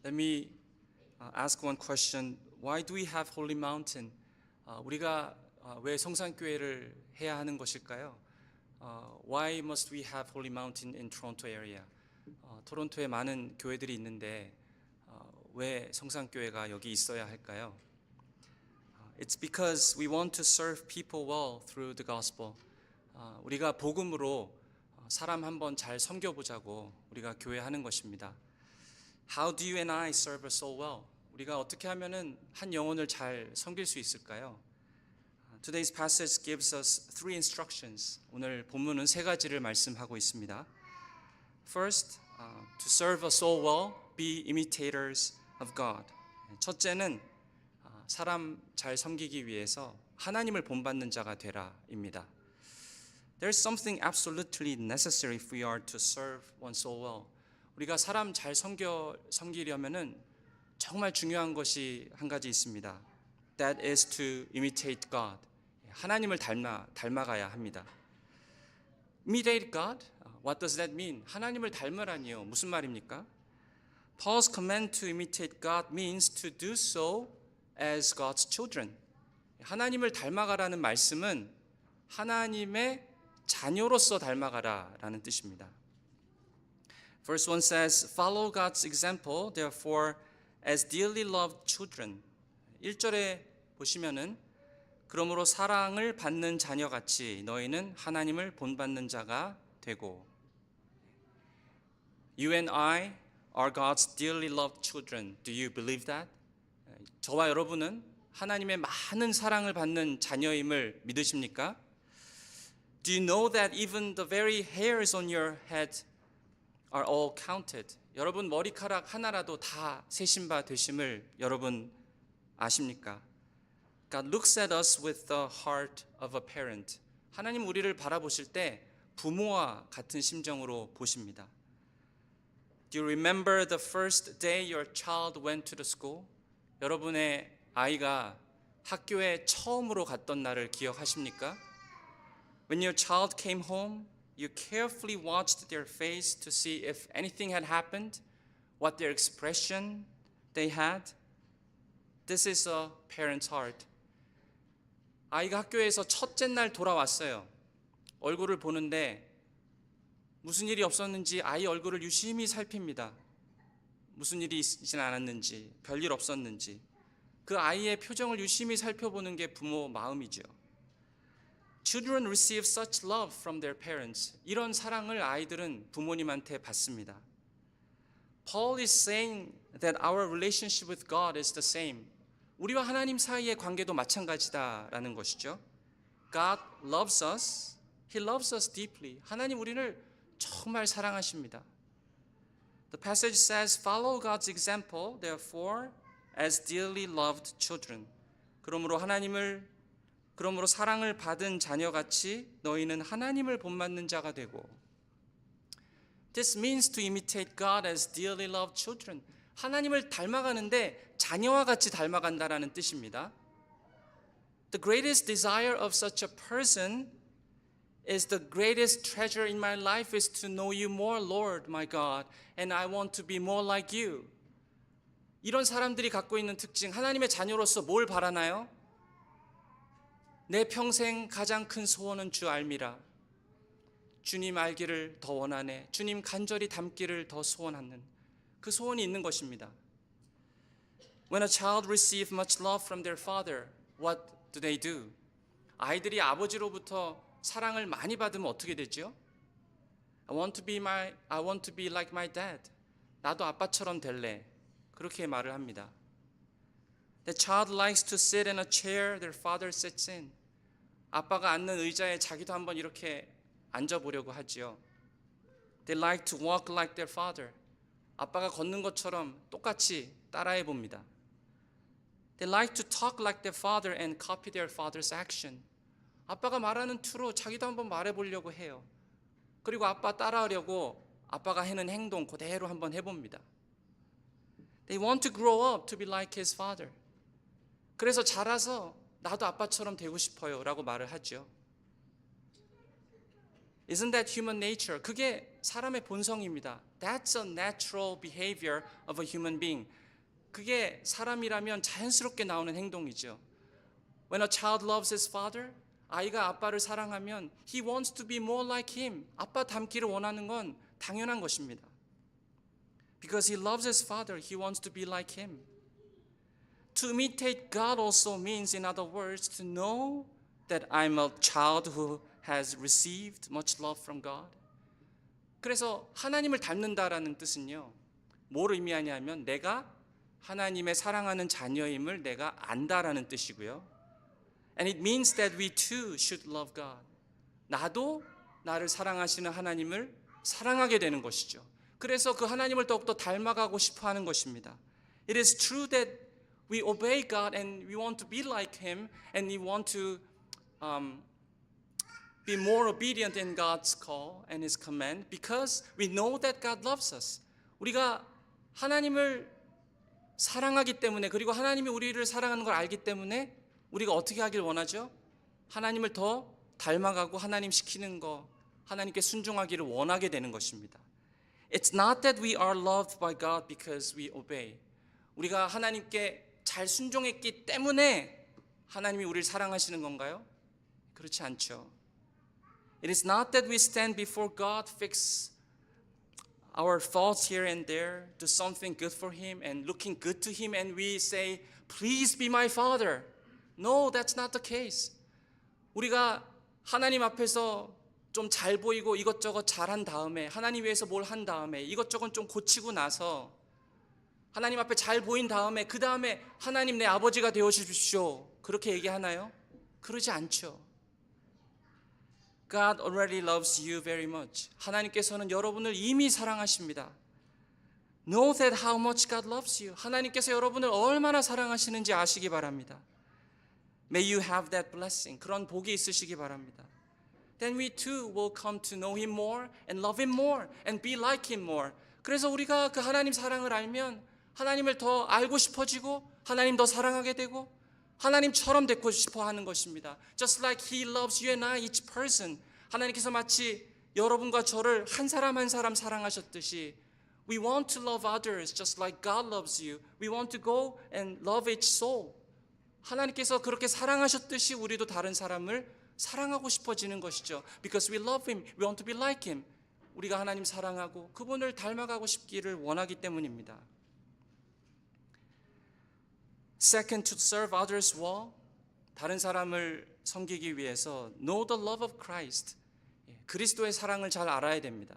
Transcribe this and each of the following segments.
Let me ask one question. Why do we have Holy Mountain? 우리가 왜 성산교회를 해야 하는 것일까요? Why must we have Holy Mountain in Toronto area? 토론토에 많은 교회들이 있는데 왜 성산교회가 여기 있어야 할까요? It's because we want to serve people well through the gospel. 우리가 복음으로 사람 한번 잘 섬겨보자고 우리가 교회 하는 것입니다. How do you and I serve a soul well? 우리가 어떻게 하면은 한 영혼을 잘 섬길 수 있을까요? Today's passage gives us three instructions. 오늘 본문은 세 가지를 말씀하고 있습니다. First, to serve a soul well, be imitators of God. 첫째는 사람 잘 섬기기 위해서 하나님을 본받는 자가 되라입니다. There's something absolutely necessary if we are to serve one soul well. 우리가 사람 잘 섬기려면은 정말 중요한 것이 한 가지 있습니다. That is to imitate God. 하나님을 닮아가야 합니다. Imitate God? What does that mean? 하나님을 닮으라니요. 무슨 말입니까? Paul's command to imitate God means to do so as God's children. 하나님을 닮아가라는 말씀은 하나님의 자녀로서 닮아가라라는 뜻입니다. Verse 1 says, Follow God's example, therefore, as dearly loved children. 1절에 보시면은 그러므로 사랑을 받는 자녀같이 너희는 하나님을 본받는 자가 되고. You and I are God's dearly loved children. Do you believe that? 저와 여러분은 하나님의 많은 사랑을 받는 자녀임을 믿으십니까? Do you know that even the very hairs on your head are all counted? 여러분 머리카락 하나라도 다 세신 바 되심을 여러분 아십니까? God looks at us with the heart of a parent. 하나님 우리를 바라보실 때 부모와 같은 심정으로 보십니다. Do you remember the first day your child went to the school? 여러분의 아이가 학교에 처음으로 갔던 날을 기억하십니까? When your child came home, you carefully watched their face to see if anything had happened, what their expression they had. This is a parent's heart. 아이가 학교에서 첫째 날 돌아왔어요. 얼굴을 보는데 무슨 일이 없었는지 아이 얼굴을 유심히 살핍니다. 무슨 일이 있진 않았는지, 별일 없었는지. 그 아이의 표정을 유심히 살펴보는 게 부모 마음이죠. Children receive such love from their parents. 이런 사랑을 아이들은 부모님한테 받습니다. Paul is saying that our relationship with God is the same. 우리와 하나님 사이의 관계도 마찬가지다라는 것이죠. God loves us. He loves us deeply. 하나님 우리를 정말 사랑하십니다. The passage says, Follow God's example, therefore, as dearly loved children. 그러므로 사랑을 받은 자녀같이 너희는 하나님을 본받는 자가 되고. This means to imitate God as dearly loved children. 하나님을 닮아가는데 자녀와 같이 닮아간다라는 뜻입니다. The greatest desire of such a person is the greatest treasure in my life is to know you more, Lord, my God, and I want to be more like you. 이런 사람들이 갖고 있는 특징, 하나님의 자녀로서 뭘 바라나요? 내 평생 가장 큰 소원은 주 알미라. 주님 알기를 더 원하네. 주님 간절히 닮기를 더 소원하는 그 소원이 있는 것입니다. When a child receives much love from their father, what do they do? 아이들이 아버지로부터 사랑을 많이 받으면 어떻게 되죠? I want to be like my dad. 나도 아빠처럼 될래. 그렇게 말을 합니다. The child likes to sit in a chair their father sits in. 아빠가 앉는 의자에 자기도 한번 이렇게 앉아보려고 하지요. They like to walk like their father. 아빠가 걷는 것처럼 똑같이 따라해 봅니다. They like to talk like their father and copy their father's action. 아빠가 말하는 투로 자기도 한번 말해보려고 해요. 그리고 아빠 따라하려고 아빠가 하는 행동 그대로 한번 해봅니다. They want to grow up to be like his father. 그래서 자라서 나도 아빠처럼 되고 싶어요 라고 말을 하죠. Isn't that human nature? 그게 사람의 본성입니다. That's a natural behavior of a human being. 그게 사람이라면 자연스럽게 나오는 행동이죠. When a child loves his father, 아이가 아빠를 사랑하면 he wants to be more like him. 아빠 닮기를 원하는 건 당연한 것입니다. Because he loves his father, he wants to be like him. To imitate God also means, in other words, to know that I'm a child who has received much love from God. 그래서 하나님을 닮는다라는 뜻은요, 뭘 의미하냐면 내가 하나님의 사랑하는 자녀임을 내가 안다라는 뜻이고요. And it means that we too should love God. 나도 나를 사랑하시는 하나님을 사랑하게 되는 것이죠. 그래서 그 하나님을 더욱더 닮아가고 싶어 하는 것입니다. It is true that we obey God and we want to be like Him and we want to be more obedient in God's call and His command because we know that God loves us. 우리가 하나님을 사랑하기 때문에 그리고 하나님이 우리를 사랑하는 걸 알기 때문에 우리가 어떻게 하길 원하죠? 하나님을 더 닮아가고 하나님 시키는 거, 하나님께 순종하기를 원하게 되는 것입니다. It's not that we are loved by God because we obey. 우리가 하나님께 잘 순종했기 때문에 하나님이 우리를 사랑하시는 건가요? 그렇지 않죠. It is not that we stand before God, fix our thoughts here and there, do something good for Him and looking good to Him and we say, please be my Father. No, that's not the case. 우리가 하나님 앞에서 좀 잘 보이고 이것저것 잘한 다음에 하나님 위해서 뭘 한 다음에 이것저것 좀 고치고 나서 하나님 앞에 잘 보인 다음에 그 다음에 하나님 내 아버지가 되어 주십시오. 그렇게 얘기하나요? 그러지 않죠. God already loves you very much. 하나님께서는 여러분을 이미 사랑하십니다. Know that how much God loves you. 하나님께서 여러분을 얼마나 사랑하시는지 아시기 바랍니다. May you have that blessing. 그런 복이 있으시기 바랍니다. Then we too will come to know Him more and love Him more and be like Him more. 그래서 우리가 그 하나님 사랑을 알면 하나님을 더 알고 싶어지고 하나님 더 사랑하게 되고 하나님처럼 되고 싶어 하는 것입니다. Just like He loves you and I, each person. 하나님께서 마치 여러분과 저를 한 사람 한 사람 사랑하셨듯이 We want to love others just like God loves you. We want to go and love each soul. 하나님께서 그렇게 사랑하셨듯이 우리도 다른 사람을 사랑하고 싶어지는 것이죠. Because we love Him, we want to be like Him. 우리가 하나님 사랑하고 그분을 닮아가고 싶기를 원하기 때문입니다. Second, to serve others well. 다른 사람을 섬기기 위해서 know the love of Christ. 그리스도의 사랑을 잘 알아야 됩니다.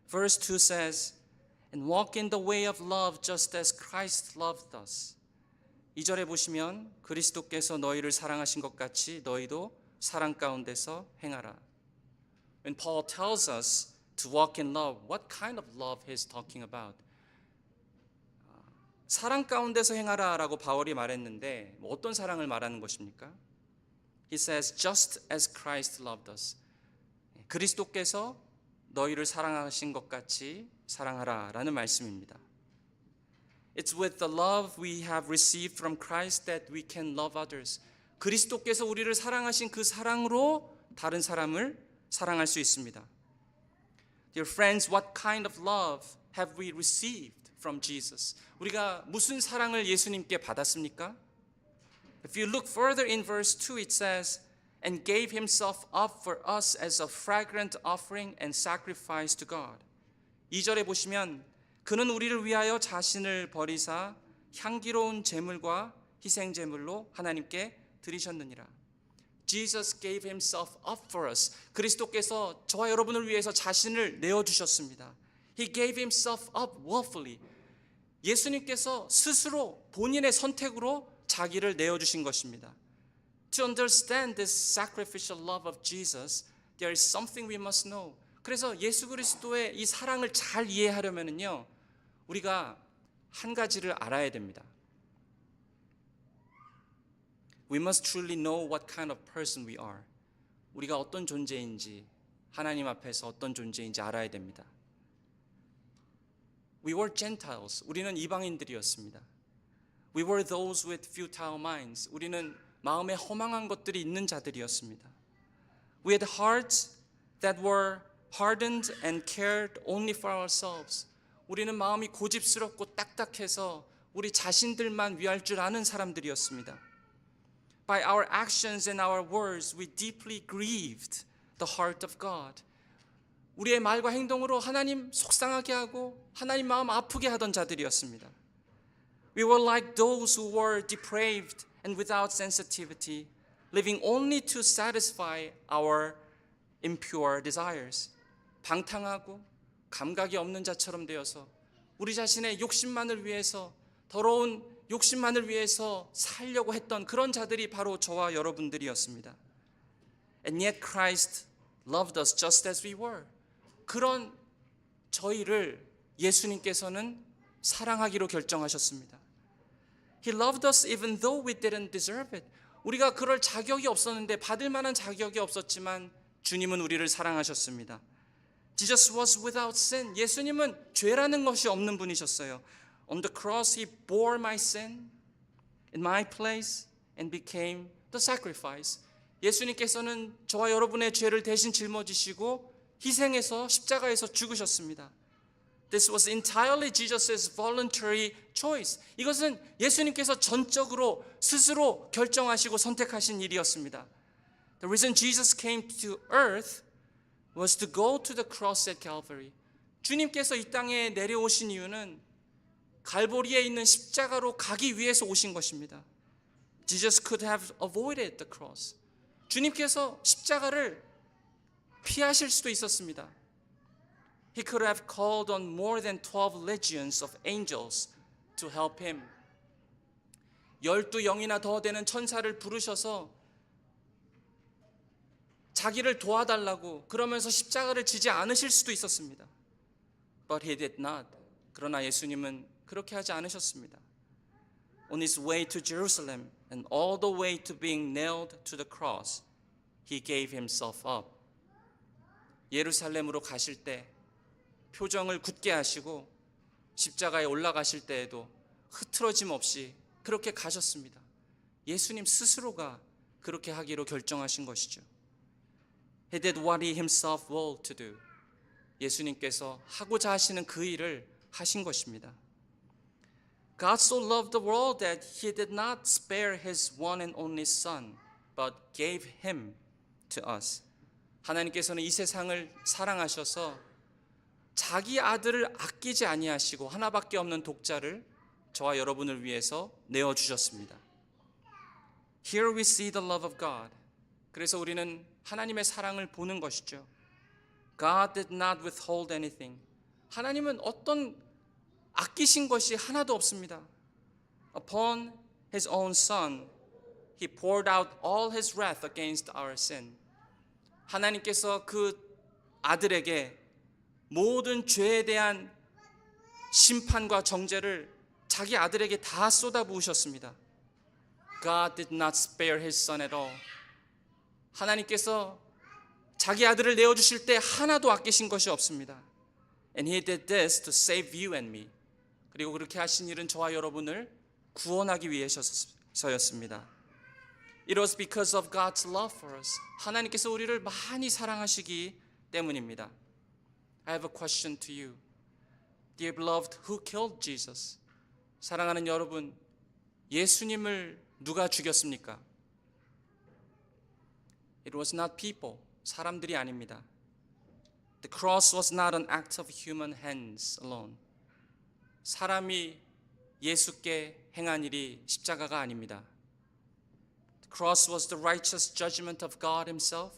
Verse 2 says, and walk in the way of love just as Christ loved us. 2절에 보시면 그리스도께서 너희를 사랑하신 것 같이 너희도 사랑 가운데서 행하라. When Paul tells us to walk in love, what kind of love he is talking about? 사랑 가운데서 행하라라고 바울이 말했는데 어떤 사랑을 말하는 것입니까? He says, just as Christ loved us. 그리스도께서 너희를 사랑하신 것 같이 사랑하라라는 말씀입니다. It's with the love we have received from Christ that we can love others. 그리스도께서 우리를 사랑하신 그 사랑으로 다른 사람을 사랑할 수 있습니다. Dear friends, what kind of love have we received from Jesus? 우리가 무슨 사랑을 예수님께 받았습니까? If you look further in verse 2, it says, and gave himself up for us as a fragrant offering and sacrifice to God. 2절에 보시면 그는 우리를 위하여 자신을 버리사 향기로운 제물과 희생 제물로 하나님께 드리셨느니라. Jesus gave himself up for us. 그리스도께서 저와 여러분을 위해서 자신을 내어 주셨습니다. He gave himself up willfully. 예수님께서 스스로 본인의 선택으로 자기를 내어 주신 것입니다. To understand this sacrificial love of Jesus, there is something we must know. 그래서 예수 그리스도의 이 사랑을 잘 이해하려면요, 우리가 한 가지를 알아야 됩니다. We must truly know what kind of person we are. 우리가 어떤 존재인지, 하나님 앞에서 어떤 존재인지 알아야 됩니다. We were Gentiles. 우리는 이방인들이었습니다. We were those with futile minds. 우리는 마음에 허망한 것들이 있는 자들이었습니다. We had hearts that were hardened and cared only for ourselves. 우리는 마음이 고집스럽고 딱딱해서 우리 자신들만 위할 줄 아는 사람들이었습니다. By our actions and our words, we deeply grieved the heart of God. 우리의 말과 행동으로 하나님 속상하게 하고 하나님 마음 아프게 하던 자들이었습니다. We were like those who were depraved and without sensitivity, living only to satisfy our impure desires. 방탕하고 감각이 없는 자처럼 되어서 우리 자신의 욕심만을 위해서 더러운 욕심만을 위해서 살려고 했던 그런 자들이 바로 저와 여러분들이었습니다. And yet Christ loved us just as we were. 그런 저희를 예수님께서는 사랑하기로 결정하셨습니다. He loved us even though we didn't deserve it. 우리가 그럴 자격이 없었는데 받을 만한 자격이 없었지만 주님은 우리를 사랑하셨습니다. Jesus was without sin. 예수님은 죄라는 것이 없는 분이셨어요. On the cross, He bore my sin in my place and became the sacrifice. 예수님께서는 저와 여러분의 죄를 대신 짊어지시고 희생해서 십자가에서 죽으셨습니다. This was entirely Jesus' voluntary choice. 이것은 예수님께서 전적으로 스스로 결정하시고 선택하신 일이었습니다. The reason Jesus came to earth was to go to the cross at Calvary. 주님께서 이 땅에 내려오신 이유는 갈보리에 있는 십자가로 가기 위해서 오신 것입니다. Jesus could have avoided the cross. 주님께서 십자가를 피하실 수도 있었습니다. He could have called on more than 12 legions of angels to help him. 12영이나 더 되는 천사를 부르셔서 자기를 도와달라고 그러면서 십자가를 지지 않으실 수도 있었습니다. But he did not. 그러나 예수님은 그렇게 하지 않으셨습니다. On his way to Jerusalem and all the way to being nailed to the cross, he gave himself up. 예루살렘으로 가실 때 표정을 굳게 하시고 십자가에 올라가실 때에도 흐트러짐 없이 그렇게 가셨습니다. 예수님 스스로가 그렇게 하기로 결정하신 것이죠. He did what he himself willed to do. 예수님께서 하고자 하시는 그 일을 하신 것입니다. God so loved the world that he did not spare his one and only son, but gave him to us. 하나님께서는 이 세상을 사랑하셔서 자기 아들을 아끼지 아니하시고 하나밖에 없는 독자를 저와 여러분을 위해서 내어주셨습니다. Here we see the love of God. 그래서 우리는 하나님의 사랑을 보는 것이죠. God did not withhold anything. 하나님은 어떤 아끼신 것이 하나도 없습니다. Upon His own Son, He poured out all His wrath against our sin. 하나님께서 그 아들에게 모든 죄에 대한 심판과 정죄를 자기 아들에게 다 쏟아부으셨습니다. God did not spare His Son at all. 하나님께서 자기 아들을 내어주실 때 하나도 아끼신 것이 없습니다. And He did this to save you and me. 그리고 그렇게 하신 일은 저와 여러분을 구원하기 위해서였습니다. It was because of God's love for us. 하나님께서 우리를 많이 사랑하시기 때문입니다. I have a question to you. Dear beloved, who killed Jesus? 사랑하는 여러분, 예수님을 누가 죽였습니까? It was not people. 사람들이 아닙니다. The cross was not an act of human hands alone. 사람이 예수께 행한 일이 십자가가 아닙니다. The cross was the righteous judgment of God Himself.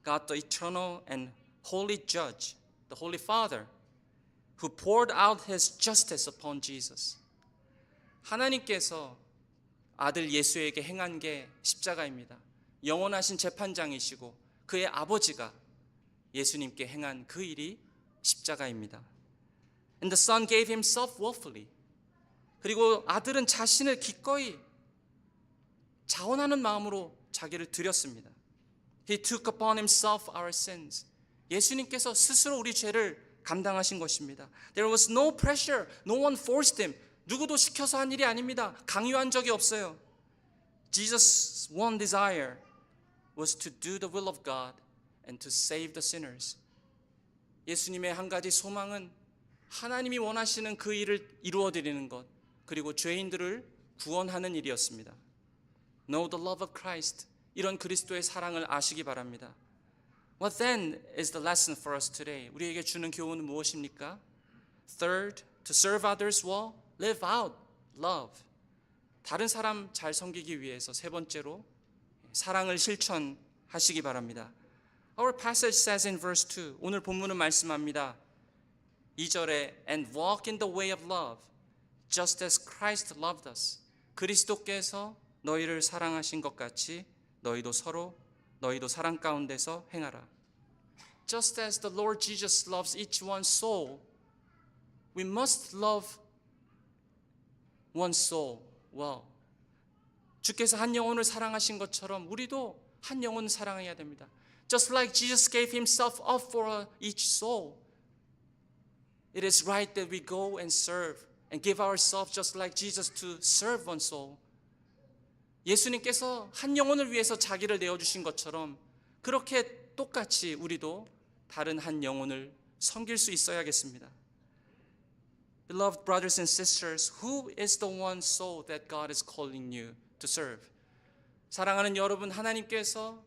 God, the eternal and holy judge, the Holy Father, who poured out His justice upon Jesus. 하나님께서 아들 예수에게 행한 게 십자가입니다. 영원하신 재판장이시고 그의 아버지가 예수님께 행한 그 일이 십자가입니다. And the Son gave Himself willfully. 그리고 아들은 자신을 기꺼이 자원하는 마음으로 자기를 드렸습니다. He took upon Himself our sins. 예수님께서 스스로 우리 죄를 감당하신 것입니다. There was no pressure. No one forced Him. 누구도 시켜서 한 일이 아닙니다. 강요한 적이 없어요. Jesus' one desire was to do the will of God and to save the sinners. 예수님의 한 가지 소망은 하나님이 원하시는 그 일을 이루어 드리는 것, 그리고 죄인들을 구원하는 일이었습니다. Know the love of Christ. 이런 그리스도의 사랑을 아시기 바랍니다. What then is the lesson for us today? 우리에게 주는 교훈은 무엇입니까? Third, to serve others well, live out love. 다른 사람 잘 섬기기 위해서 세 번째로 사랑을 실천하시기 바랍니다. Our passage says in verse 2, 오늘 본문은 말씀합니다. 2절에 and walk in the way of love, just as Christ loved us. 그리스도께서 너희를 사랑하신 것 같이 너희도 사랑 가운데서 행하라. Just as the Lord Jesus loves each one's soul, we must love one's soul well. 주께서 한 영혼을 사랑하신 것처럼 우리도 한 영혼을 사랑해야 됩니다. Just like Jesus gave himself up for each soul, it is right that we go and serve and give ourselves just like Jesus to serve one soul. 예수님께서 한 영혼을 위해서 자기를 내어주신 것처럼 그렇게 똑같이 우리도 다른 한 영혼을 섬길 수 있어야겠습니다. Beloved brothers and sisters, who is the one soul that God is calling you to serve? 사랑하는 여러분, 하나님께서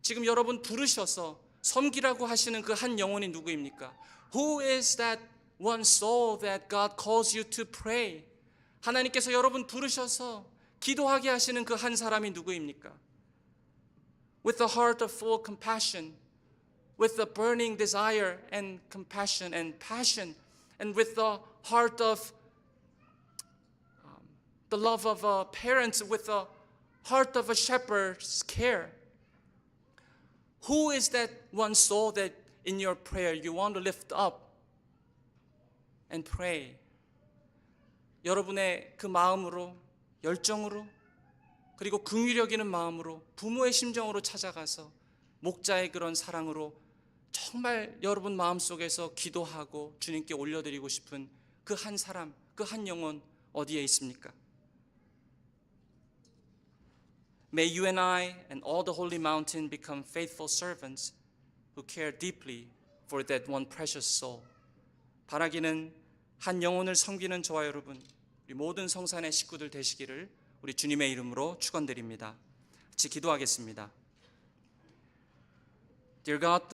지금 여러분 부르셔서 섬기라고 하시는 그 한 영혼이 누구입니까? Who is that one soul that God calls you to pray? 하나님께서 여러분 부르셔서 기도하게 하시는 그 한 사람이 누구입니까? With a heart of full compassion, with a burning desire and compassion and passion, and with the heart of the love of a parent, with the heart of a shepherd's care. Who is that one soul that in your prayer you want to lift up and pray? 여러분의 그 마음으로, 열정으로, 그리고 긍휼력 있는 마음으로, 부모의 심정으로 찾아가서 목자의 그런 사랑으로 정말 여러분 마음속에서 기도하고 주님께 올려드리고 싶은 그 한 사람, 그 한 영혼 어디에 있습니까? May you and I and all the holy mountain become faithful servants who care deeply for that one precious soul. 바라기는 한 영혼을 섬기는 저와 여러분, 우리 모든 성산의 식구들 되시기를 우리 주님의 이름으로 축원드립니다. 같이 기도하겠습니다. Dear God,